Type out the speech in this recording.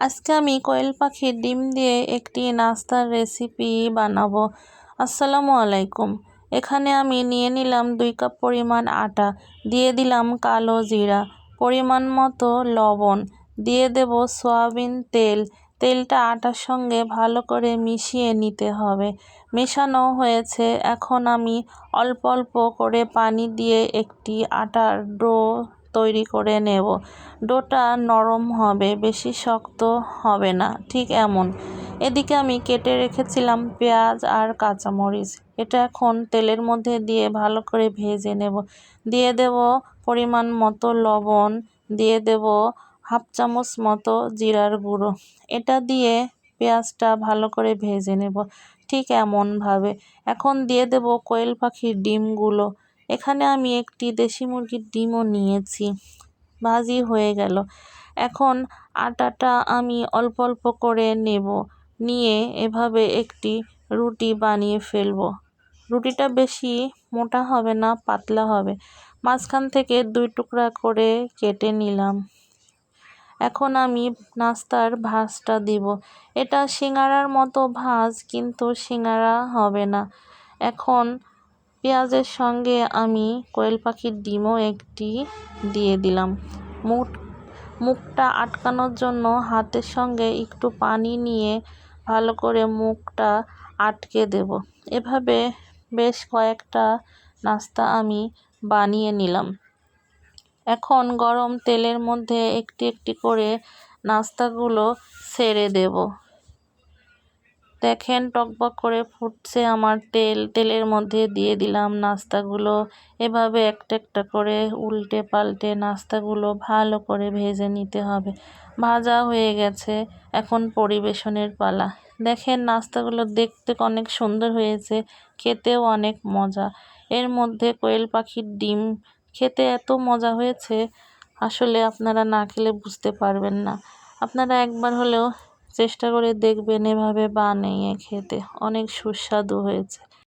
আজকে আমি কোয়েল পাখির ডিম দিয়ে একটি নাস্তার রেসিপি বানাবো। আসসালামু আলাইকুম। এখানে আমি নিয়ে নিলাম 2 কাপ পরিমাণ আটা, দিয়ে দিলাম কালো জিরা, পরিমাণ মতো লবণ, দিয়ে দেব সয়াবিন তেল। তেলটা আটার সঙ্গে ভালো করে মিশিয়ে নিতে হবে। মেশানো হয়েছে, এখন আমি অল্প অল্প করে পানি দিয়ে একটি আটার ডো তৈরি করে নেব। ডোটা নরম হবে, বেশি শক্ত হবে না, ঠিক এমন। এদিকে আমি কেটে রেখেছিলাম পেঁয়াজ আর কাঁচামরিচ। এটা এখন তেলের মধ্যে দিয়ে ভালো করে ভেজে নেব। দিয়ে দেব পরিমাণ মতো লবণ, দিয়ে দেব হাফ চামচ মতো জিরার গুঁড়ো। এটা দিয়ে পেঁয়াজটা ভালো করে ভেজে নেব, ঠিক এমনভাবে। এখন দিয়ে দেব কোয়েল পাখির ডিমগুলো। এখানে আমি একটি দেশি মুরগির ডিমও নিয়েছি। ভাজি হয়ে গেল। এখন আটাটা আমি অল্প অল্প করে নেব, নিয়ে এভাবে একটি রুটি বানিয়ে ফেলবো। রুটিটা বেশি মোটা হবে না, পাতলা হবে। মাঝখান থেকে 2 টুকরা করে কেটে নিলাম। এখন আমি নাস্তার ভাঁজটা দিব। এটা সিঙ্গারার মতো ভাঁজ, কিন্তু সিঙ্গারা হবে না। এখন পেঁয়াজের সঙ্গে আমি কোয়েল পাখির ডিমও একটি দিয়ে দিলাম। মুখটা আটকানোর জন্য হাতের সঙ্গে একটু পানি নিয়ে ভালো করে মুখটা আটকে দেব। এভাবে বেশ কয়েকটা নাস্তা আমি বানিয়ে নিলাম। এখন গরম তেলের মধ্যে একটি একটি করে নাস্তাগুলো ছেড়ে দেব। দেখেন টকবক করে ফুটছে আমার তেল। তেলের মধ্যে দিয়ে দিলাম নাস্তাগুলো। এভাবে একটা একটা করে উল্টে পাল্টে নাস্তাগুলো ভালো করে ভেজে নিতে হবে। ভাজা হয়ে গেছে, এখন পরিবেশনের পালা। দেখেন নাস্তাগুলো দেখতে অনেক সুন্দর হয়েছে, খেতেও অনেক মজা। এর মধ্যে কোয়েল পাখির ডিম, খেতে এত মজা হয়েছে, আসলে আপনারা না খেলে বুঝতে পারবেন না। আপনারা একবার হলেও চেষ্টা করে দেখবেন এভাবে বানিয়ে খেতে, অনেক সুস্বাদু হয়েছে।